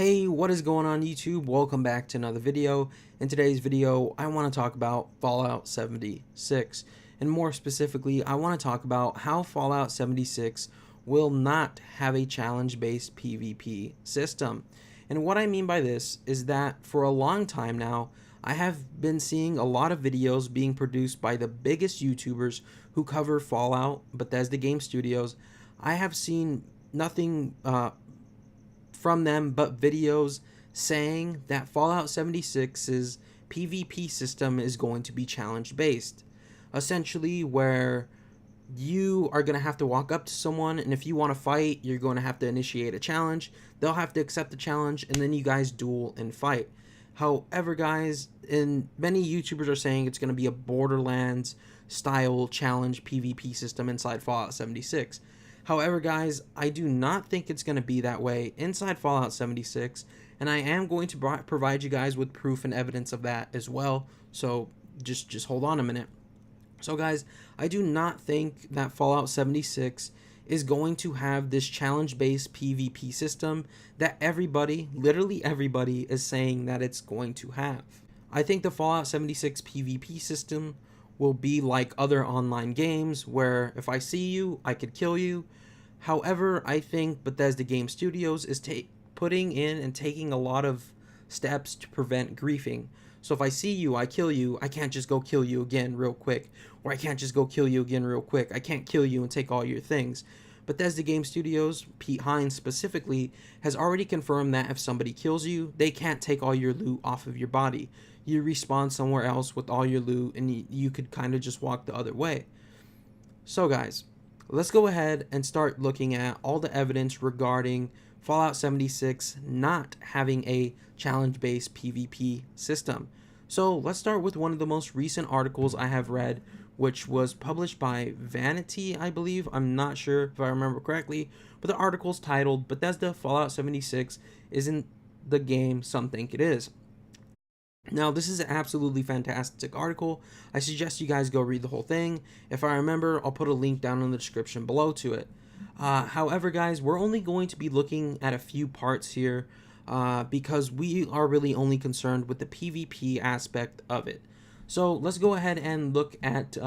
Hey, what is going on YouTube? Welcome back to another video. In today's video, I want to talk about Fallout 76. And more specifically, I want to talk about how Fallout 76 will not have a challenge-based PvP system. And what I mean by this is that for a long time now, I have been seeing a lot of videos being produced by the biggest YouTubers who cover Fallout, Bethesda Game Studios. I have seen nothing from them but videos saying that Fallout 76's PvP system is going to be challenge based. Essentially, where you are going to have to walk up to someone, and if you want to fight, you're going to have to initiate a challenge. They'll have to accept the challenge, and then you guys duel and fight. However, guys, and many YouTubers are saying it's going to be a Borderlands style challenge PvP system inside Fallout 76. However, guys, I do not think it's going to be that way inside Fallout 76, and I am going to provide you guys with proof and evidence of that as well. So just hold on a minute. So guys, I do not think that Fallout 76 is going to have this challenge-based PvP system that everybody, literally everybody, is saying that it's going to have. I think the Fallout 76 PvP system will be like other online games where if I see you, I could kill you. However, I think Bethesda Game Studios is putting in and taking a lot of steps to prevent griefing. So if I see you, I kill you, I can't just go kill you again real quick. Or I can't just go kill you again real quick. I can't kill you and take all your things. Bethesda Game Studios, Pete Hines specifically, has already confirmed that if somebody kills you, they can't take all your loot off of your body. You respawn somewhere else with all your loot, and you could kind of just walk the other way. So guys, let's go ahead and start looking at all the evidence regarding Fallout 76 not having a challenge-based PvP system. So let's start with one of the most recent articles I have read, which was published by Vanity, I believe. I'm not sure if I remember correctly, but the article's titled Bethesda Fallout 76 Isn't the Game Some Think It Is. Now, this is an absolutely fantastic article. I suggest you guys go read the whole thing. If I remember, I'll put a link down in the description below to it. However, guys, we're only going to be looking at a few parts here because we are really only concerned with the PvP aspect of it. So let's go ahead and look at,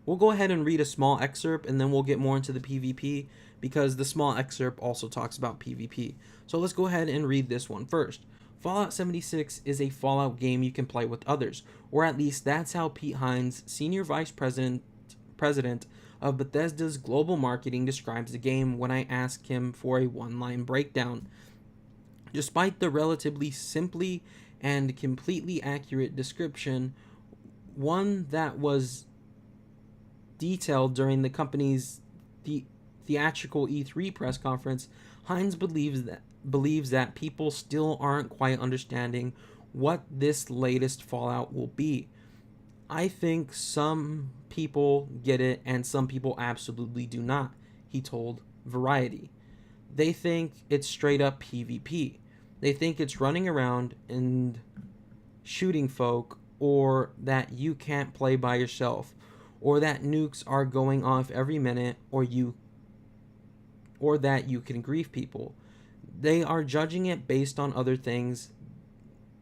we'll go ahead and read a small excerpt and then we'll get more into the PvP because the small excerpt also talks about PvP. So let's go ahead and read this one first. Fallout 76 is a Fallout game you can play with others, or at least that's how Pete Hines, Senior Vice President of Bethesda's Global Marketing, describes the game when I asked him for a one-line breakdown. Despite the relatively simply and completely accurate description, one that was detailed during the company's theatrical E3 press conference, Hines believes that people still aren't quite understanding what this latest Fallout will be. I think some people get it and some people absolutely do not, he told Variety. They think it's straight up PvP. They think it's running around and shooting folk, or that you can't play by yourself, or that nukes are going off every minute, or that you can grief people. They are judging it based on other things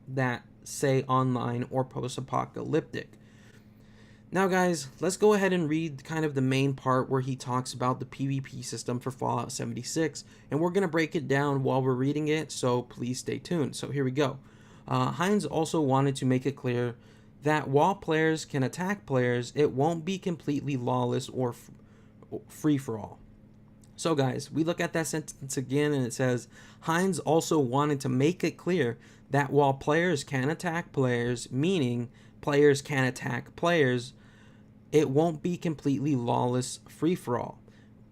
that say online or post-apocalyptic. Now guys, let's go ahead and read kind of the main part where he talks about the PvP system for Fallout 76, and we're going to break it down while we're reading it, so please stay tuned. So here we go. Hines also wanted to make it clear that while players can attack players, it won't be completely lawless or free-for-all. So guys, we look at that sentence again and it says, Hines also wanted to make it clear that while players can attack players, meaning players can attack players, it won't be completely lawless free-for-all.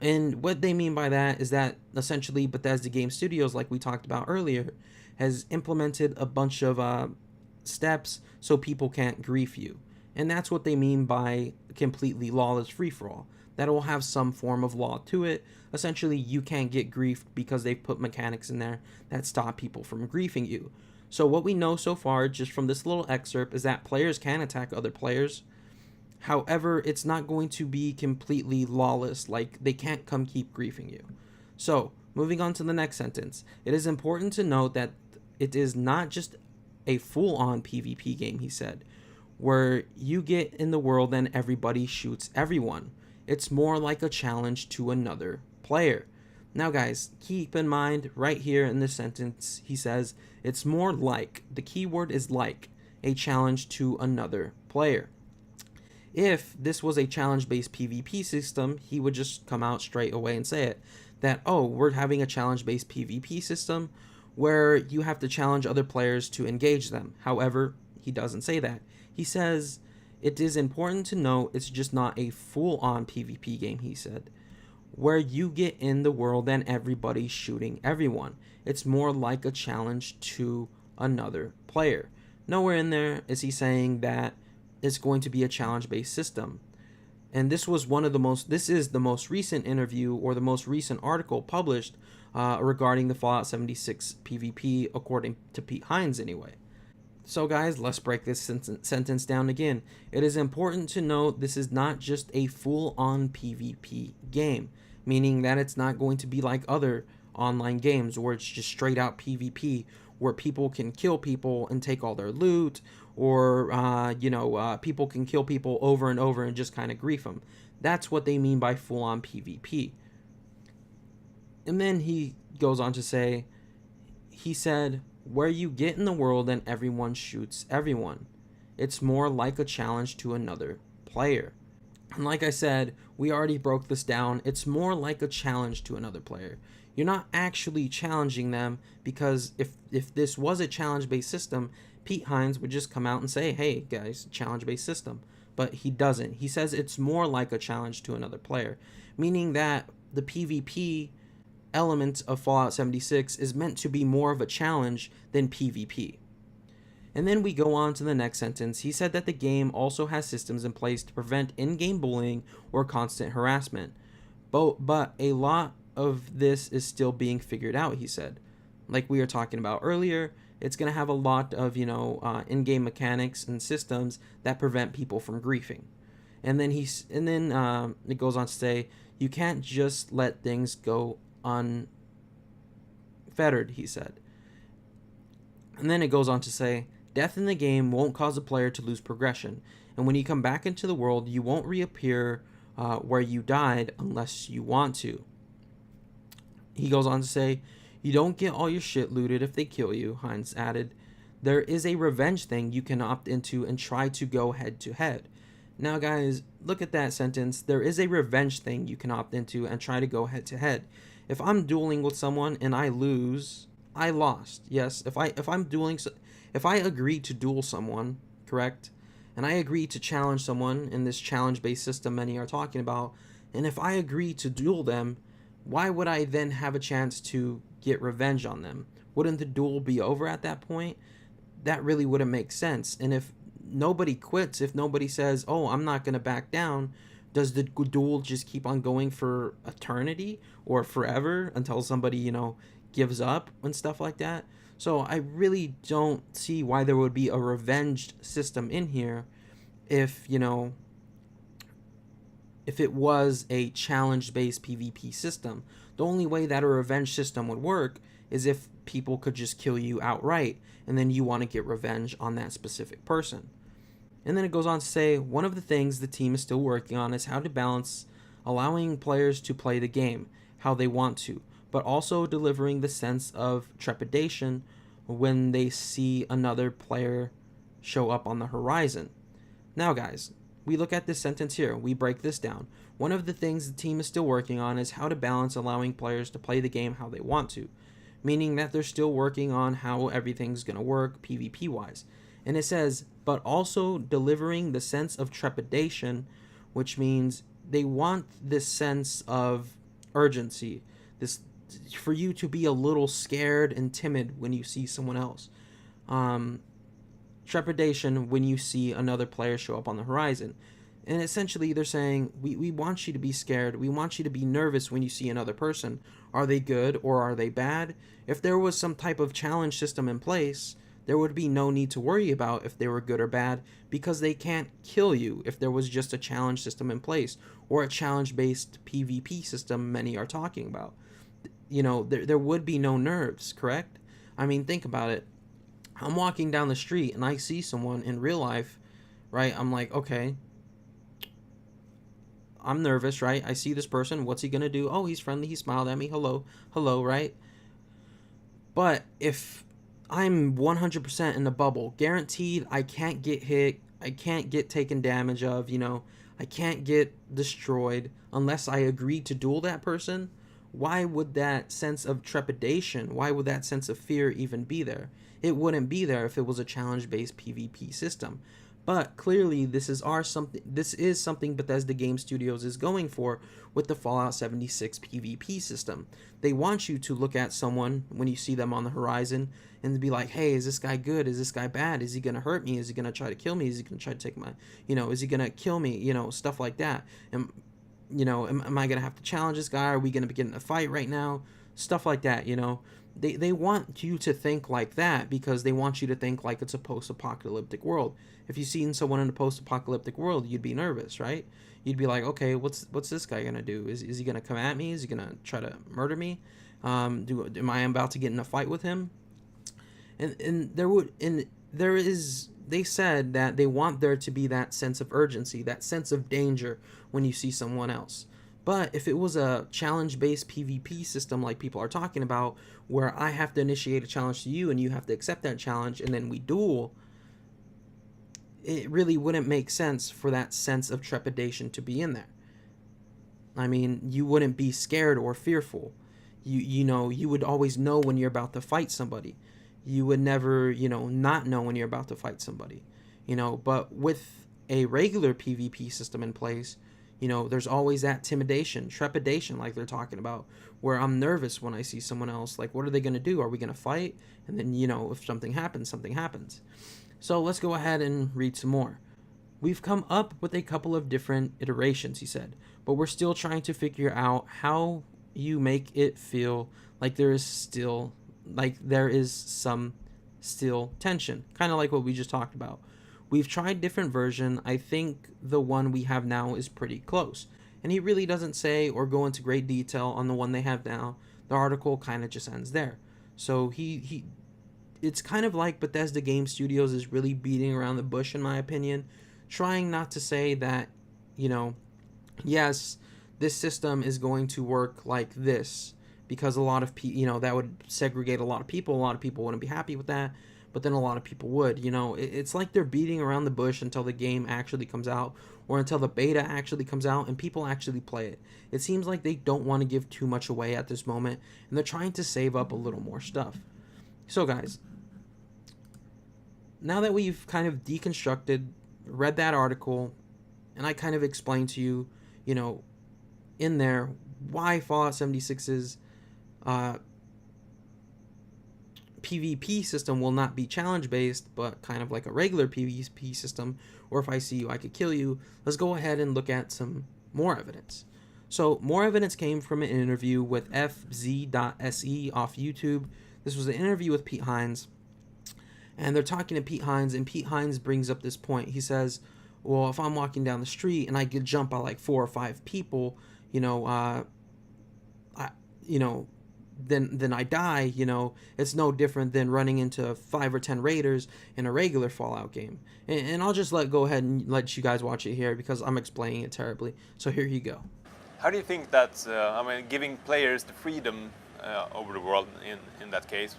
And what they mean by that is that essentially Bethesda Game Studios, like we talked about earlier, has implemented a bunch of steps so people can't grief you. And that's what they mean by completely lawless free-for-all. That will have some form of law to it. Essentially, you can't get griefed because they've put mechanics in there that stop people from griefing you. So what we know so far, just from this little excerpt, is that players can attack other players. However, it's not going to be completely lawless, like they can't come keep griefing you. So, Moving on to the next sentence. It is important to note that it is not just a full-on PvP game, he said, where you get in the world and everybody shoots everyone. It's more like a challenge to another player. Now, guys, keep in mind right here in this sentence, he says, it's more like, the key word is like, a challenge to another player. If this was a challenge-based PvP system, he would just come out straight away and say it. That, oh, we're having a challenge-based PvP system where you have to challenge other players to engage them. However, he doesn't say that. He says, it is important to note it's just not a full-on PvP game, he said, where you get in the world and everybody's shooting everyone. It's more like a challenge to another player. Nowhere in there is he saying that it's going to be a challenge-based system. And this is the most recent interview, or the most recent article published regarding the Fallout 76 PvP, according to Pete Hines anyway. So guys, let's break this sentence down again. It is important to note this is not just a full-on PvP game, meaning that it's not going to be like other online games where it's just straight out PvP, where people can kill people and take all their loot, or people can kill people over and over and just kind of grief them. That's what they mean by full-on PvP. And then he goes on to say, he said, where you get in the world and everyone shoots everyone. It's more like a challenge to another player. And like I said, we already broke this down. It's more like a challenge to another player. You're not actually challenging them, because if this was a challenge-based system, Pete Hines would just come out and say, hey guys, challenge-based system. But he doesn't. He says it's more like a challenge to another player, meaning that the PvP element of Fallout 76 is meant to be more of a challenge than PvP. And then we go on to the next sentence. He said that the game also has systems in place to prevent in-game bullying or constant harassment. But a lot of this is still being figured out, he said. Like we were talking about earlier, it's going to have a lot of, in-game mechanics and systems that prevent people from griefing. And then it goes on to say, you can't just let things go unfettered, he said. And then it goes on to say, death in the game won't cause a player to lose progression, and when you come back into the world, you won't reappear where you died unless you want to. He goes on to say, you don't get all your shit looted if they kill you, Hines added. There is a revenge thing you can opt into and try to go head to head. Now guys, look at that sentence. There is a revenge thing you can opt into and try to go head to head. If I'm dueling with someone and I lose, I lost. Yes, if I agree to duel someone, correct? And I agree to challenge someone in this challenge-based system many are talking about, and if I agree to duel them, why would I then have a chance to get revenge on them? Wouldn't the duel be over at that point? That really wouldn't make sense. And if nobody quits, if nobody says, oh, I'm not going to back down, does the duel just keep on going for eternity or forever until somebody, gives up and stuff like that? So I really don't see why there would be a revenge system in here if it was a challenge-based PvP system. The only way that a revenge system would work is if people could just kill you outright, and then you want to get revenge on that specific person. And then it goes on to say, one of the things the team is still working on is how to balance allowing players to play the game how they want to, but also delivering the sense of trepidation when they see another player show up on the horizon. Now guys, we look at this sentence here, we break this down. One of the things the team is still working on is how to balance allowing players to play the game how they want to, meaning that they're still working on how everything's going to work PvP wise. And it says, but also delivering the sense of trepidation, which means they want this sense of urgency, this for you to be a little scared and timid when you see someone else. Trepidation when you see another player show up on the horizon. And essentially they're saying, we want you to be scared. We want you to be nervous when you see another person. Are they good or are they bad? If there was some type of challenge system in place, there would be no need to worry about if they were good or bad, because they can't kill you if there was just a challenge system in place, or a challenge-based PvP system many are talking about. there would be no nerves, correct? I mean, think about it. I'm walking down the street and I see someone in real life, right? I'm like, okay, I'm nervous, right? I see this person. What's he going to do? Oh, he's friendly. He smiled at me. Hello, hello, right? But if I'm 100% in the bubble, guaranteed I can't get hit, I can't get taken damage of, I can't get destroyed unless I agree to duel that person. Why would that sense of trepidation, why would that sense of fear even be there? It wouldn't be there if it was a challenge-based PvP system. But clearly this is something Bethesda Game Studios is going for with the Fallout 76 PvP system. They want you to look at someone when you see them on the horizon and be like, hey, is this guy good? Is this guy bad? Is he going to hurt me? Is he going to try to kill me? Is he going to try to take my, is he going to kill me? Stuff like that. And, am I going to have to challenge this guy? Are we going to be getting a fight right now? Stuff like that, They want you to think like that because they want you to think like it's a post-apocalyptic world. If you've seen someone in a post-apocalyptic world, you'd be nervous, right? You'd be like, okay, what's this guy gonna do? Is he gonna come at me? Is he gonna try to murder me? Am I about to get in a fight with him? They said that they want there to be that sense of urgency, that sense of danger when you see someone else. But if it was a challenge-based PvP system like people are talking about, where I have to initiate a challenge to you and you have to accept that challenge and then we duel, it really wouldn't make sense for that sense of trepidation to be in there. I mean, you wouldn't be scared or fearful. You would always know when you're about to fight somebody. You would never, not know when you're about to fight somebody. But with a regular PvP system in place, there's always that trepidation, like they're talking about, where I'm nervous when I see someone else. Like, what are they going to do? Are we going to fight? And then, if something happens, something happens. So let's go ahead and read some more. We've come up with a couple of different iterations, he said, but we're still trying to figure out how you make it feel like there is some tension, kind of like what we just talked about. We've tried different version. I think the one we have now is pretty close. And he really doesn't say or go into great detail on the one they have now. The article kind of just ends there. So it's kind of like Bethesda Game Studios is really beating around the bush, in my opinion, trying not to say that, yes, this system is going to work like this, because a lot of people, that would segregate a lot of people. A lot of people wouldn't be happy with that. But then a lot of people would, it's like they're beating around the bush until the game actually comes out or until the beta actually comes out and people actually play it. It seems like they don't want to give too much away at this moment and they're trying to save up a little more stuff. So guys, now that we've kind of deconstructed, read that article, and I kind of explained to you, in there why Fallout 76's PvP system will not be challenge based, but kind of like a regular PvP system, or if I see you I could kill you, let's go ahead and look at some more evidence. So more evidence came from an interview with FZ.se off YouTube. This was an interview with Pete Hines, and they're talking to Pete Hines, and Pete Hines brings up this point. He says, well, if I'm walking down the street and I get jumped by like 4 or 5 people, then I die, it's no different than running into 5 or 10 raiders in a regular Fallout game. And I'll just go ahead and let you guys watch it here because I'm explaining it terribly. So here you go. How do you think that, giving players the freedom over the world in that case,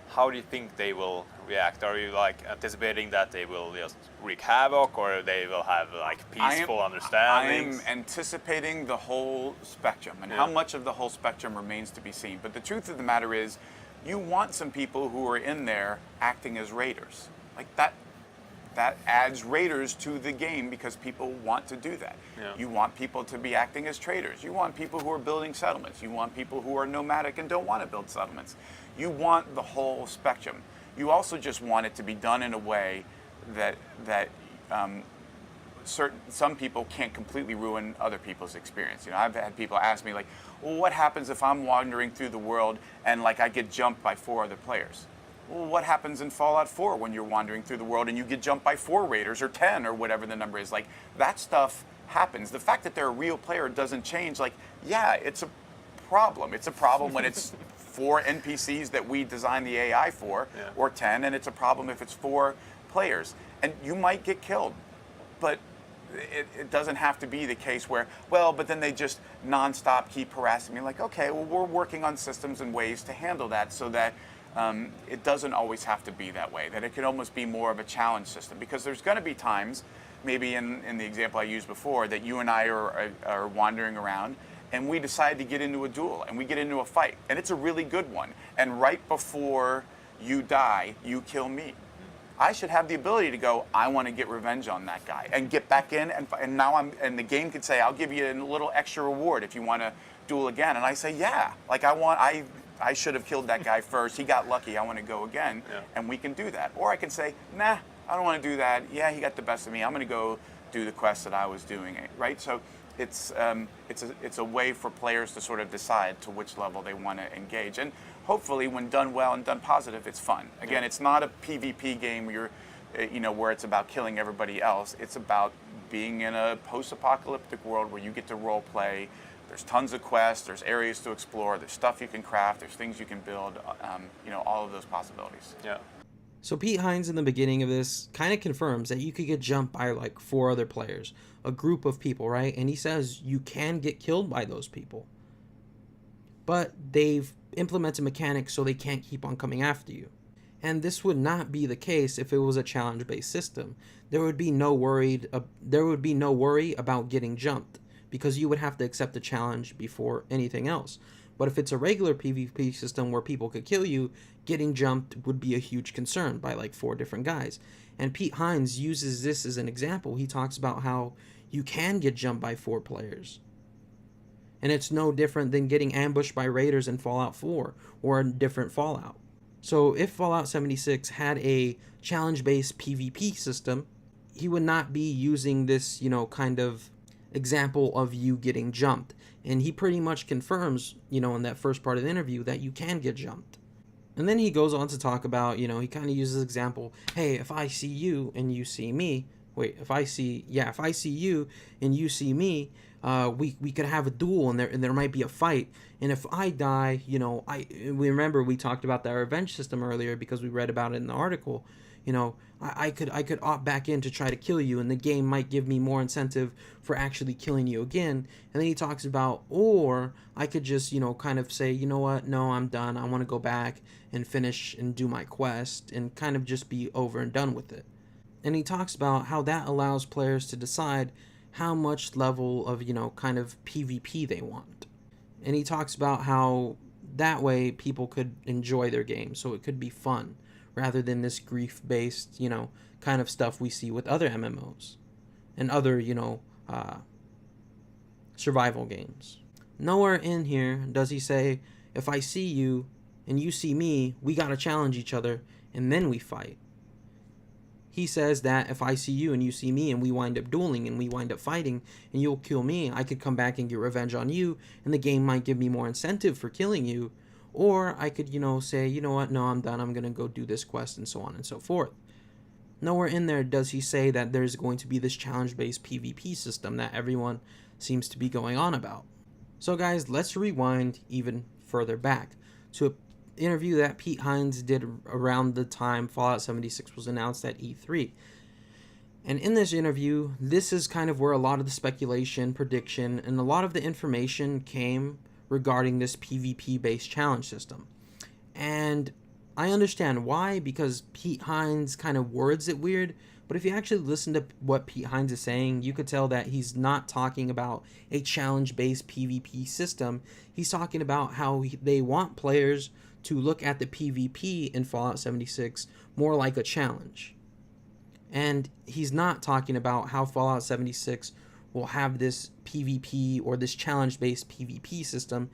how do you think they will react? Are you anticipating that they will just wreak havoc, or they will have peaceful understandings? I am anticipating the whole spectrum, and how much of the whole spectrum remains to be seen. But the truth of the matter is, you want some people who are in there acting as raiders. That adds raiders to the game because people want to do that. Yeah. You want people to be acting as traders. You want people who are building settlements. You want people who are nomadic and don't want to build settlements. You want the whole spectrum. You also just want it to be done in a way that some people can't completely ruin other people's experience. I've had people ask me well, what happens if I'm wandering through the world and I get jumped by 4 other players? Well, what happens in Fallout 4 when you're wandering through the world and you get jumped by 4 raiders or 10 or whatever the number is? That stuff happens. The fact that they're a real player doesn't change. Yeah, it's a problem. It's a problem when it's 4 NPCs that we design the AI for, or 10, and it's a problem if it's 4 players. And you might get killed, but it doesn't have to be the case where, well, but then they just nonstop keep harassing me. Like, okay, well, we're working on systems and ways to handle that so that it doesn't always have to be that way, that it can almost be more of a challenge system. Because there's going to be times, maybe in the example I used before, that you and I are wandering around and we decide to get into a duel and we get into a fight. And it's a really good one. And right before you die, you kill me. I should have the ability to go, I want to get revenge on that guy and get back in, and now and the game could say, I'll give you a little extra reward if you want to duel again. And I say, yeah, like I should have killed that guy first. He got lucky. I want to go again, and we can do that. Or I can say, nah, I don't want to do that. Yeah, he got the best of me. I'm going to go do the quest that I was doing, right? So it's a way for players to sort of decide to which level they want to engage. And hopefully, when done well and done positive, it's fun. Again, it's not a PvP game where where it's about killing everybody else. It's about being in a post-apocalyptic world where you get to role play. There's tons of quests. There's areas to explore. There's stuff you can craft. There's things you can build. All of those possibilities. Yeah. So Pete Hines in the beginning of this kind of confirms that you could get jumped by like 4 other players, a group of people, right? And he says you can get killed by those people. But they've implemented mechanics so they can't keep on coming after you. And this would not be the case if it was a challenge-based system. There would be no worry about getting jumped because you would have to accept the challenge before anything else. But if it's a regular PvP system where people could kill you, getting jumped would be a huge concern by like 4 different guys. And Pete Hines uses this as an example. He talks about how you can get jumped by 4 players. And it's no different than getting ambushed by raiders in Fallout 4 or a different Fallout. So if Fallout 76 had a challenge-based PvP system, he would not be using this, kind of example of you getting jumped. And he pretty much confirms, in that first part of the interview that you can get jumped. And then he goes on to talk about, he kind of uses example, hey, if I see you and you see me, if I see you and you see me, we could have a duel and there might be a fight. And if I die, we remember we talked about that revenge system earlier because we read about it in the article. I could opt back in to try to kill you, and the game might give me more incentive for actually killing you again. And then he talks about, or I could just, kind of say, you know what, no, I'm done. I want to go back and finish and do my quest and kind of just be over and done with it. And he talks about how that allows players to decide how much level of, kind of PvP they want. And he talks about how that way people could enjoy their game, so it could be fun, rather than this grief-based, kind of stuff we see with other MMOs and other, survival games. Nowhere in here does he say, if I see you and you see me, we gotta challenge each other and then we fight. He says that if I see you and you see me and we wind up dueling and we wind up fighting and you'll kill me, I could come back and get revenge on you, and the game might give me more incentive for killing you. Or I could, say, you know what, no, I'm done, I'm going to go do this quest, and so on and so forth. Nowhere in there does he say that there's going to be this challenge-based PvP system that everyone seems to be going on about. So guys, let's rewind even further back to an interview that Pete Hines did around the time Fallout 76 was announced at E3. And in this interview, this is kind of where a lot of the speculation, prediction, and a lot of the information came regarding this PvP-based challenge system. And I understand why, because Pete Hines kind of words it weird, but if you actually listen to what Pete Hines is saying, you could tell that he's not talking about a challenge-based PvP system. He's talking about how they want players to look at the PvP in Fallout 76 more like a challenge. And he's not talking about how Fallout 76 will have this PvP or this challenge-based PvP system.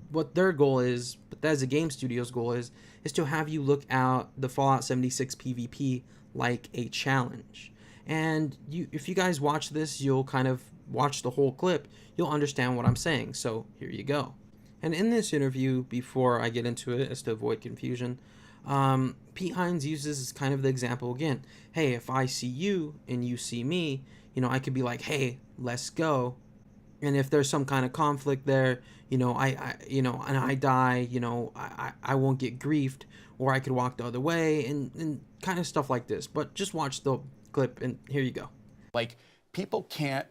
What their goal is, Bethesda Game Studios' goal is to have you look at the Fallout 76 PvP like a challenge. And if you guys watch this, you'll kind of watch the whole clip, you'll understand what I'm saying. So here you go. And in this interview, before I get into it, as to avoid confusion, Pete Hines uses kind of the example again. Hey, if I see you and you see me, I could be like, hey, let's go. And if there's some kind of conflict there, and I die, I won't get griefed, or I could walk the other way, and kind of stuff like this. But just watch the clip, and here you go. Like, people can't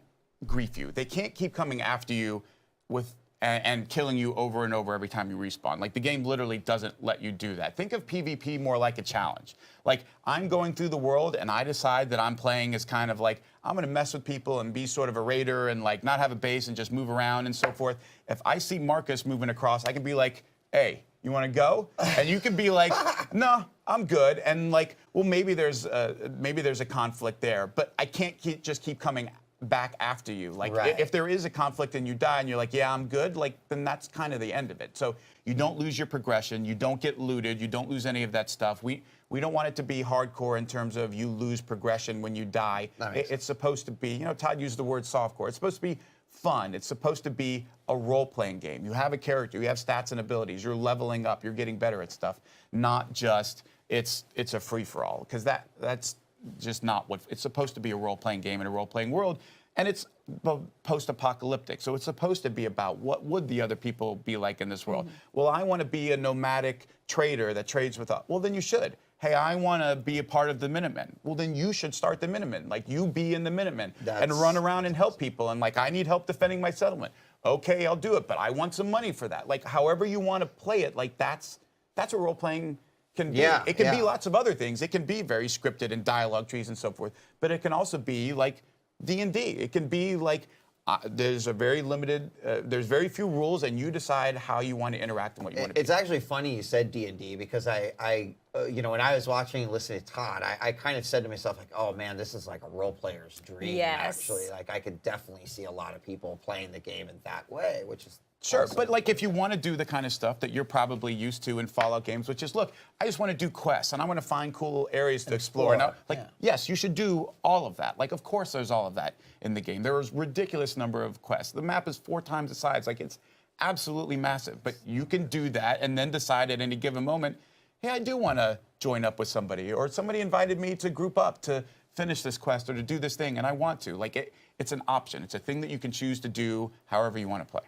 grief you. They can't keep coming after you with and killing you over and over every time you respawn. Like, the game literally doesn't let you do that. Think of PvP more like a challenge. Like, I'm going through the world and I decide that I'm playing as kind of like, I'm gonna mess with people and be sort of a raider and like not have a base and just move around and so forth. If I see Marcus moving across, I can be like, hey, you wanna go? And you can be like, no, I'm good. And like, well, maybe there's a conflict there, but I can't just keep coming back after you. Like, Right. if there is a conflict and you die and you're like, yeah, I'm good, like, then that's kind of the end of it. So you don't lose your progression, you don't get looted, you don't lose any of that stuff. We don't want it to be hardcore in terms of you lose progression when you die. It's supposed to be, Todd used the word softcore. It's supposed to be fun. It's supposed to be a role-playing game. You have a character, you have stats and abilities, you're leveling up, you're getting better at stuff, not just it's a free-for-all, because that's just not what it's supposed to be. A role-playing game in a role-playing world, and it's post-apocalyptic, so it's supposed to be about what would the other people be like in this world. Well, I want to be a nomadic trader that trades with us. Well, then you should. Hey, I want to be a part of the Minutemen. Well, then you should start the Minutemen. Like, you be in the Minutemen and run around and help people. And like, I need help defending my settlement. Okay, I'll do it, but I want some money for that. Like, however you want to play it, like that's what role-playing can be. Yeah, it can be lots of other things. It can be very scripted and dialogue trees and so forth, but it can also be like D&D. It can be like there's there's very few rules, and you decide how you want to interact and what you want to It's actually funny you said D&D, because I when I was watching and listening to Todd, I kind of said to myself, like, oh man, this is like a role player's dream. Yes. Actually, like, I could definitely see a lot of people playing the game in that way, which is Sure, awesome. but like, if you want to do the kind of stuff that you're probably used to in Fallout games, which is, look, I just want to do quests and I want to find cool areas to explore. Now, like, yes, you should do all of that. Like, of course, there's all of that in the game. There is a ridiculous number of quests. The map is 4 times the size. Like, it's absolutely massive. But you can do that and then decide at any given moment, hey, I do want to join up with somebody, or somebody invited me to group up to finish this quest or to do this thing, and I want to. Like, it's an option. It's a thing that you can choose to do however you want to play.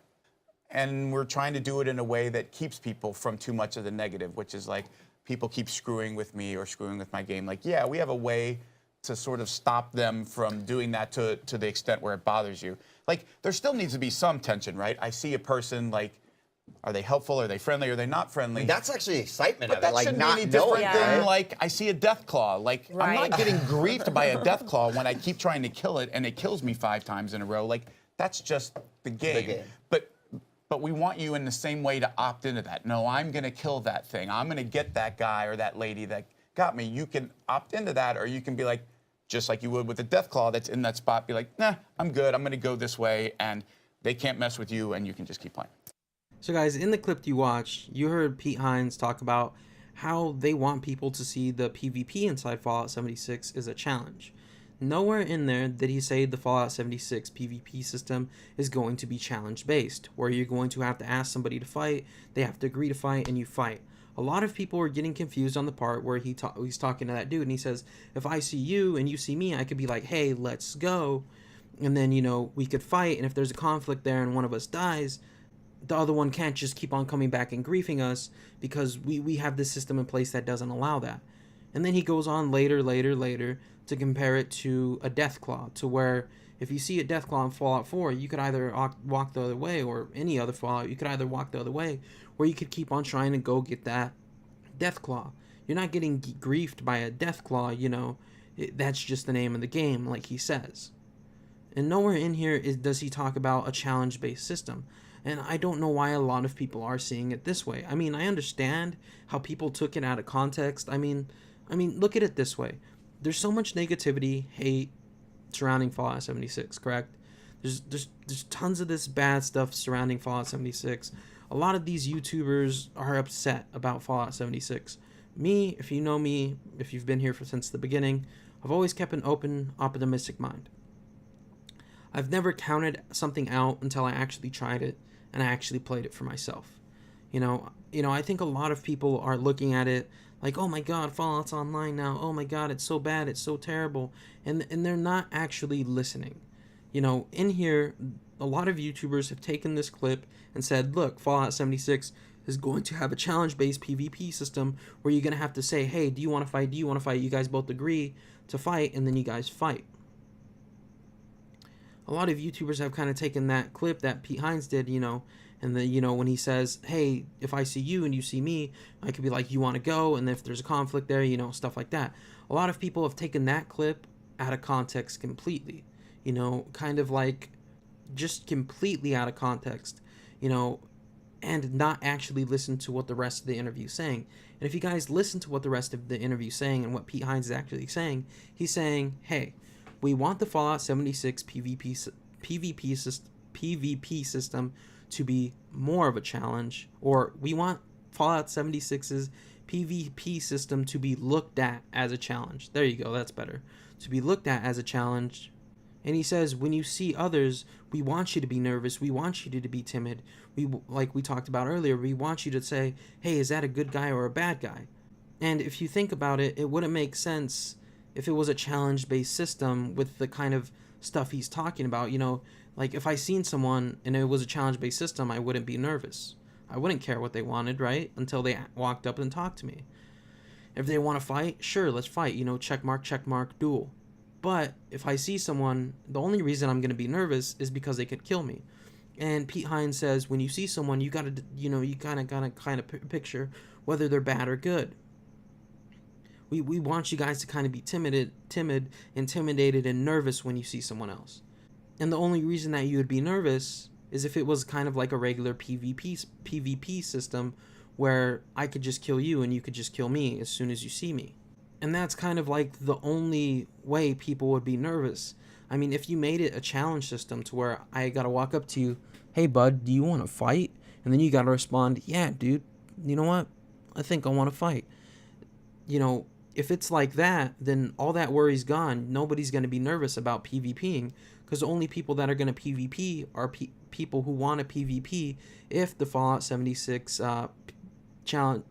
And we're trying to do it in a way that keeps people from too much of the negative, which is like, people keep screwing with me or screwing with my game. Like, yeah, we have a way to sort of stop them from doing that to the extent where it bothers you. Like, there still needs to be some tension, right? I see a person, like, are they helpful? Are they friendly? Are they not friendly? That's actually excitement But of that it, like shouldn't not be any different knowing, than, right? like, I see a death claw. Like, I'm Right. not getting griefed by a death claw when I keep trying to kill it and it kills me 5 times in a row. Like, that's just the game. But we want you in the same way to opt into that. No, I'm going to kill that thing. I'm going to get that guy or that lady that got me. You can opt into that, or you can be like, just like you would with a death claw that's in that spot, be like, nah, I'm good. I'm going to go this way, and they can't mess with you, and you can just keep playing. So guys, in the clip you watched, you heard Pete Hines talk about how they want people to see the PvP inside Fallout 76 is a challenge. Nowhere in there did he say the Fallout 76 PvP system is going to be challenge based, where you're going to have to ask somebody to fight, they have to agree to fight, and you fight. A lot of people are getting confused on the part where he's talking to that dude and he says, if I see you and you see me, I could be like, hey, let's go. And then, we could fight, and if there's a conflict there and one of us dies, the other one can't just keep on coming back and griefing us, because we have this system in place that doesn't allow that. And then he goes on later to compare it to a Deathclaw, to where if you see a Deathclaw in Fallout 4, you could either walk the other way, or any other Fallout, you could either walk the other way, or you could keep on trying to go get that Deathclaw. You're not getting griefed by a Deathclaw, that's just the name of the game, like he says. And nowhere in here does he talk about a challenge-based system. And I don't know why a lot of people are seeing it this way. I mean, I understand how people took it out of context. I mean, look at it this way. There's so much negativity, hate surrounding Fallout 76, correct? There's tons of this bad stuff surrounding Fallout 76. A lot of these YouTubers are upset about Fallout 76. Me, if you know me, if you've been here since the beginning, I've always kept an open, optimistic mind. I've never counted something out until I actually tried it and I actually played it for myself. I think a lot of people are looking at it like, oh my god, Fallout's online now, oh my god, it's so bad, it's so terrible, and they're not actually listening. In here, a lot of YouTubers have taken this clip and said, look, Fallout 76 is going to have a challenge-based PvP system where you're going to have to say, hey, do you want to fight? Do you want to fight? You guys both agree to fight, and then you guys fight. A lot of YouTubers have kind of taken that clip that Pete Hines did, and then, when he says, hey, if I see you and you see me, I could be like, you want to go? And if there's a conflict there, stuff like that. A lot of people have taken that clip out of context completely, kind of like just completely out of context, and not actually listen to what the rest of the interview is saying. And if you guys listen to what the rest of the interview is saying and what Pete Hines is actually saying, he's saying, hey, we want the Fallout 76 PvP system to be more of a challenge, or we want Fallout 76's PvP system to be looked at as a challenge. There you go, that's better. To be looked at as a challenge. And he says, when you see others, we want you to be nervous. We want you to be timid. Like we talked about earlier, we want you to say, hey, is that a good guy or a bad guy? And if you think about it, it wouldn't make sense if it was a challenge-based system with the kind of stuff he's talking about. Like if I seen someone and it was a challenge-based system, I wouldn't be nervous. I wouldn't care what they wanted, right? Until they walked up and talked to me. If they want to fight, sure, let's fight. Check mark, duel. But if I see someone, the only reason I'm going to be nervous is because they could kill me. And Pete Hines says, when you see someone, you got to, you kind of picture whether they're bad or good. We want you guys to kind of be timid, intimidated, and nervous when you see someone else. And the only reason that you would be nervous is if it was kind of like a regular PvP system where I could just kill you and you could just kill me as soon as you see me. And that's kind of like the only way people would be nervous. I mean, if you made it a challenge system to where I gotta walk up to you, hey bud, do you want to fight? And then you gotta respond, yeah dude, you know what? I think I want to fight. If it's like that, then all that worry's gone. Nobody's gonna be nervous about PvPing, because the only people that are gonna PvP are people who want to PvP if the Fallout 76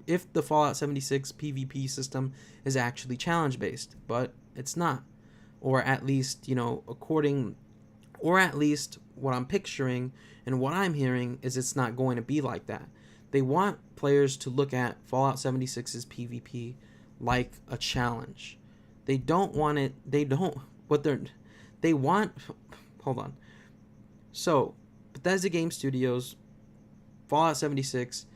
if the Fallout 76 PvP system is actually challenge based, but it's not. Or at least, or at least what I'm picturing and what I'm hearing is it's not going to be like that. They want players to look at Fallout 76's PvP like a challenge. They don't want it, hold on. So, Bethesda Game Studios, Fallout 76,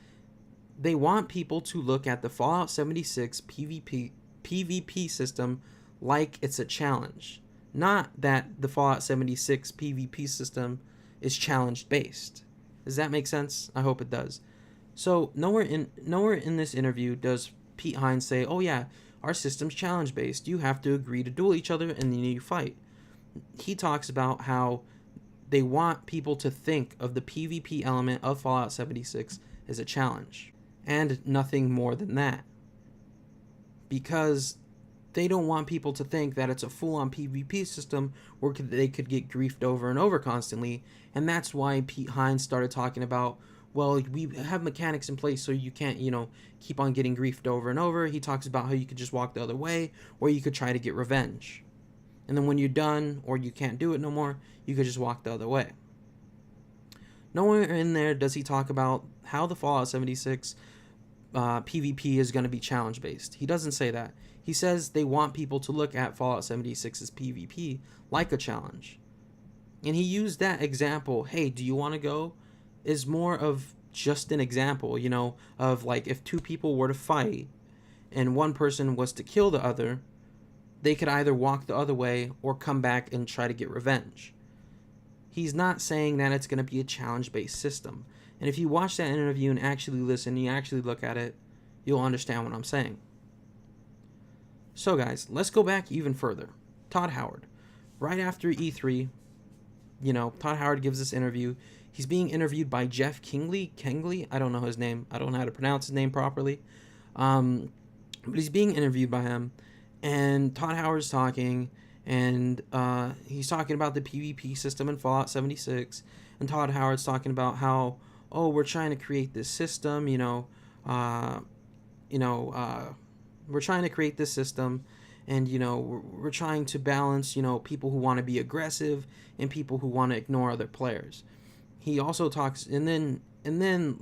they want people to look at the Fallout 76 PvP system like it's a challenge. Not that the Fallout 76 PvP system is challenge based. Does that make sense? I hope it does. So nowhere in this interview does Pete Hines say, oh yeah, our system's challenge based. You have to agree to duel each other and then you fight. He talks about how they want people to think of the PvP element of Fallout 76 as a challenge. And nothing more than that. Because they don't want people to think that it's a full-on PvP system where they could get griefed over and over constantly. And that's why Pete Hines started talking about, well, we have mechanics in place so you can't, keep on getting griefed over and over. He talks about how you could just walk the other way, or you could try to get revenge. And then when you're done, or you can't do it no more, you could just walk the other way. Nowhere in there does he talk about how the Fallout 76 PvP is going to be challenge based. He doesn't say that. He says they want people to look at Fallout 76's PvP like a challenge. And he used that example, hey, do you want to go? Is more of just an example, of like if two people were to fight and one person was to kill the other, they could either walk the other way or come back and try to get revenge. He's not saying that it's going to be a challenge based system. And if you watch that interview and actually listen, and you actually look at it, you'll understand what I'm saying. So guys, let's go back even further. Todd Howard. Right after E3, Todd Howard gives this interview. He's being interviewed by Jeff Keighley. I don't know his name. I don't know how to pronounce his name properly. But he's being interviewed by him. And Todd Howard's talking. And he's talking about the PvP system in Fallout 76. And Todd Howard's talking about how, we're trying to create this system, we're trying to create this system, and we're trying to balance people who want to be aggressive and people who want to ignore other players. He also talks, and then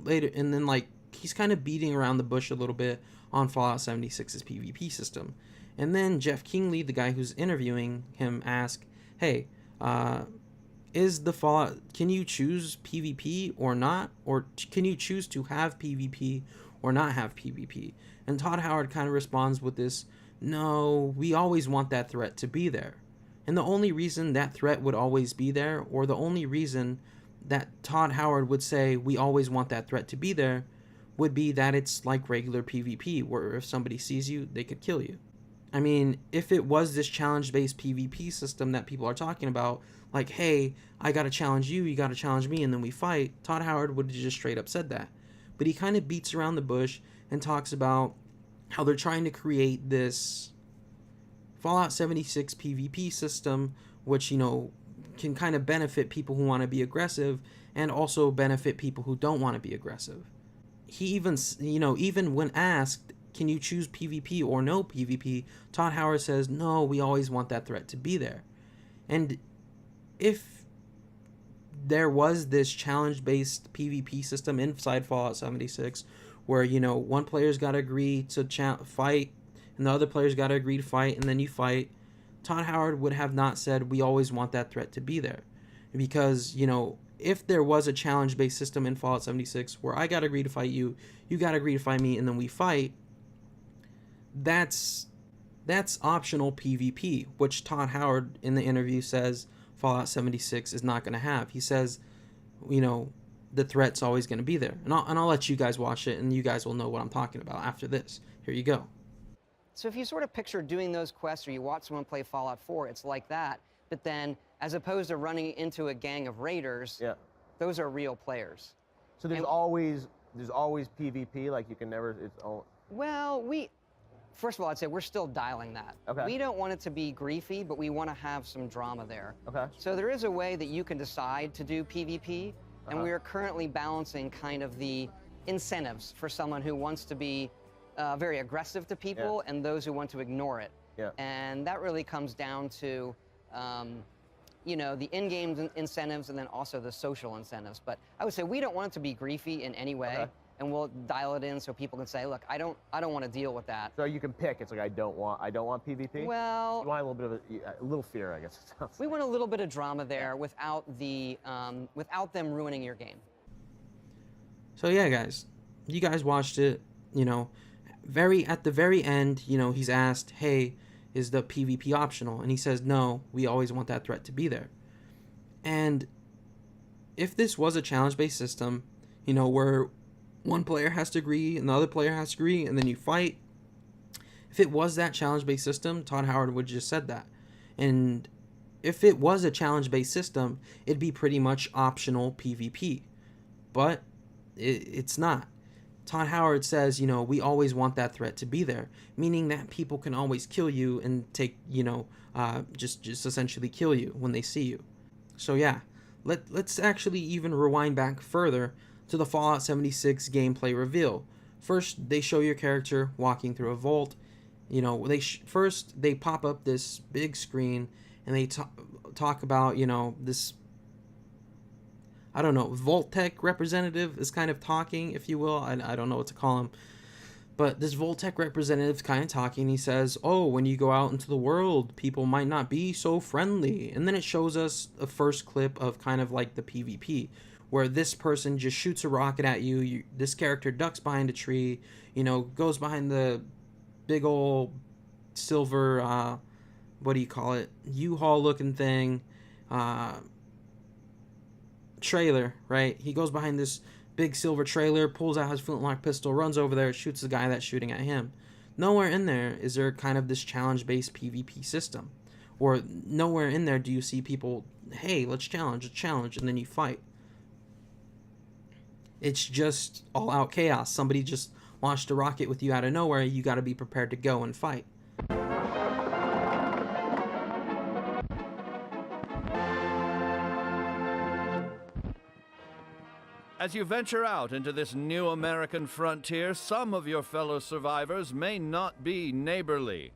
later, and then like he's kind of beating around the bush a little bit on Fallout 76's PvP system. And then Jeff Kingley, the guy who's interviewing him, asked, hey, is the Fallout, can you choose PvP or not? Or can you choose to have PvP or not have PvP? And Todd Howard kind of responds with this, no, we always want that threat to be there. And the only reason that threat would always be there, or the only reason that Todd Howard would say we always want that threat to be there, would be that it's like regular PvP, where if somebody sees you, they could kill you. I mean, if it was this challenge-based PvP system that people are talking about, like, hey, I gotta challenge you, you gotta challenge me, and then we fight, Todd Howard would have just straight up said that. But he kind of beats around the bush and talks about how they're trying to create this Fallout 76 PvP system, which, can kind of benefit people who want to be aggressive and also benefit people who don't want to be aggressive. He even, even when asked, can you choose PvP or no PvP, Todd Howard says, no, we always want that threat to be there. And if there was this challenge-based PvP system inside Fallout 76, where, one player's got to agree to fight, and the other player's got to agree to fight, and then you fight, Todd Howard would have not said, we always want that threat to be there. Because, if there was a challenge-based system in Fallout 76 where I got to agree to fight you, you got to agree to fight me, and then we fight, that's optional PvP, which Todd Howard in the interview says Fallout 76 is not going to have. He says, the threat's always going to be there. And I'll let you guys watch it, and you guys will know what I'm talking about after this. Here you go. So if you sort of picture doing those quests, or you watch someone play Fallout 4, it's like that. But then, as opposed to running into a gang of raiders, those are real players. So there's always PvP, like you can never, it's all... Well, first of all, I'd say we're still dialing that. Okay. We don't want it to be griefy, but we want to have some drama there. Okay. So there is a way that you can decide to do PvP, and we are currently balancing kind of the incentives for someone who wants to be very aggressive to people and those who want to ignore it. Yeah. And that really comes down to, the in-game incentives and then also the social incentives. But I would say we don't want it to be griefy in any way. And we'll dial it in so people can say, look, I don't want to deal with that. So you can pick. It's like I don't want PvP. Well, you want a little bit of a little fear, I guess. We want a little bit of drama there without without them ruining your game. So yeah, guys, you guys watched it. At the very end, he's asked, hey, is the PvP optional? And he says, no, we always want that threat to be there. And if this was a challenge-based system, where one player has to agree and the other player has to agree and then you fight, if it was that challenge-based system, Todd Howard would have just said that. And if it was a challenge-based system, it'd be pretty much optional PvP. But it's not. Todd Howard says, we always want that threat to be there, meaning that people can always kill you and take, just essentially kill you when they see you. So yeah, let's actually even rewind back further to the Fallout 76 gameplay reveal. First, they show your character walking through a vault. First they pop up this big screen and they talk about, this, I don't know, Vault-Tec representative is kind of talking, if you will. I don't know what to call him. But this Vault-Tec representative is kind of talking. He says, oh, when you go out into the world, people might not be so friendly. And then it shows us a first clip of kind of like the PvP, where this person just shoots a rocket at you. This character ducks behind a tree, goes behind the big old silver, what do you call it, U-Haul looking thing, trailer, right? He goes behind this big silver trailer, pulls out his flintlock pistol, runs over there, shoots the guy that's shooting at him. Nowhere in there is there kind of this challenge-based PvP system. Or nowhere in there do you see people, hey, let's challenge, and then you fight. It's just all-out chaos. Somebody just launched a rocket with you out of nowhere. You got to be prepared to go and fight. As you venture out into this new American frontier, some of your fellow survivors may not be neighborly.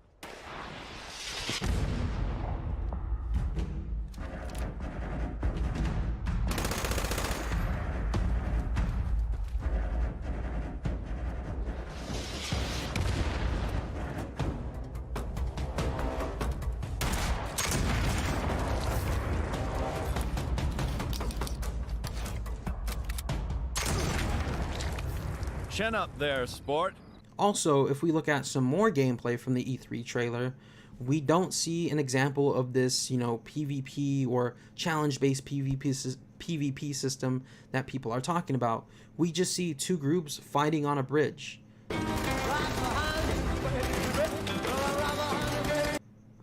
Chin up there, sport. Also, if we look at some more gameplay from the E3 trailer, we don't see an example of this, you know, PvP or challenge-based PvP system that people are talking about. We just see two groups fighting on a bridge.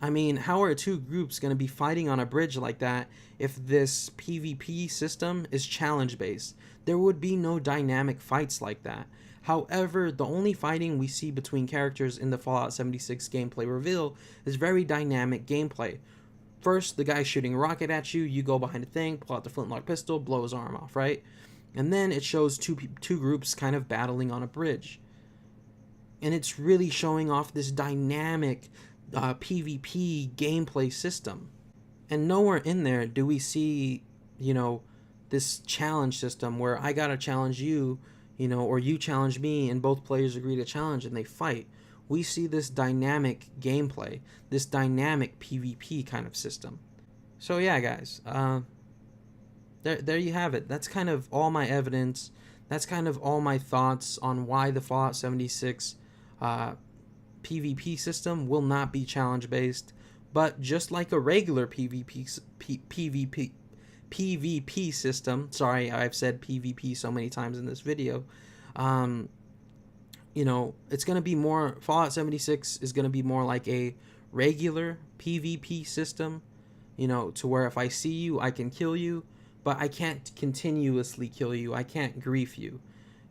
I mean, how are two groups going to be fighting on a bridge like that if this PvP system is challenge-based? There would be no dynamic fights like that. However, the only fighting we see between characters in the Fallout 76 gameplay reveal is very dynamic gameplay. First, the guy's shooting a rocket at you, you go behind a thing, pull out the flintlock pistol, blow his arm off, right? And then it shows two groups kind of battling on a bridge. And it's really showing off this dynamic PvP gameplay system. And nowhere in there do we see, you know, this challenge system where I gotta challenge you, you know, or you challenge me, and both players agree to challenge and they fight. We see this dynamic gameplay, this dynamic PvP kind of system. So yeah, guys, there you have it. That's kind of all my evidence. That's kind of all my thoughts on why the Fallout 76 PvP system will not be challenge based, but just like a regular PvP system, sorry, I've said PvP so many times in this video, you know, it's going to be more, Fallout 76 is going to be more like a regular PvP system, you know, to where if I see you, I can kill you, but I can't continuously kill you, I can't grief you,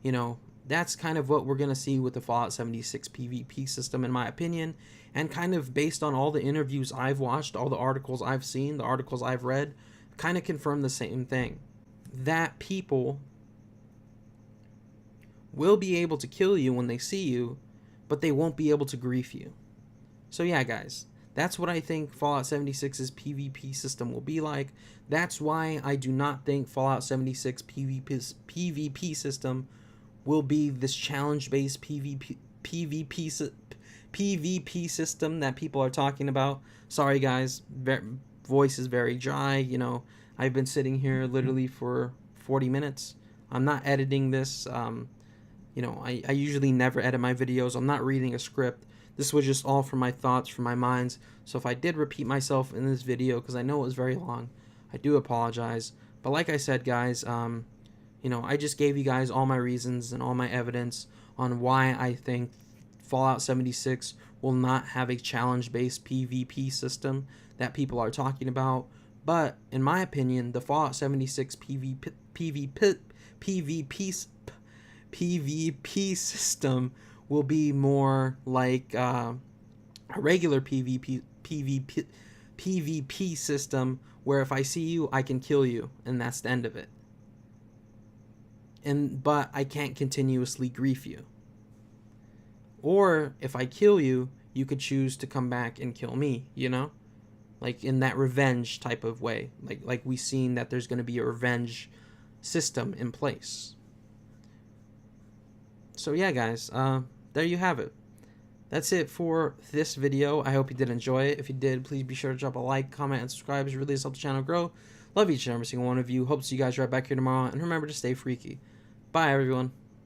you know. That's kind of what we're going to see with the Fallout 76 PvP system, in my opinion, and kind of based on all the interviews I've watched, all the articles I've seen, the articles I've read, kind of confirm the same thing. That people will be able to kill you when they see you, but they won't be able to grief you. So yeah, guys, that's what I think Fallout 76's PvP system will be like. That's why I do not think Fallout 76 PvP system will be this challenge-based PvP system that people are talking about. Sorry, guys, voice is very dry. You know, I've been sitting here literally for 40 minutes. I'm not editing this. You know, I usually never edit my videos. I'm not reading a script. This was just all from my thoughts, from my minds. So if I did repeat myself in this video, because I know it was very long, I do apologize. But like I said, guys, you know, I just gave you guys all my reasons and all my evidence on why I think Fallout 76 will not have a challenge-based PvP system that people are talking about. But in my opinion, the Fallout 76 PvP system will be more like a regular PvP system, where if I see you, I can kill you, and that's the end of it. But I can't continuously grief you. Or if I kill you, you could choose to come back and kill me, you know? Like in that revenge type of way. Like we've seen that there's going to be a revenge system in place. So yeah, guys, there you have it. That's it for this video. I hope you did enjoy it. If you did, please be sure to drop a like, comment, and subscribe. It really does help the channel grow. Love each and every single one of you. Hope to see you guys right back here tomorrow. And remember to stay freaky. Bye, everyone.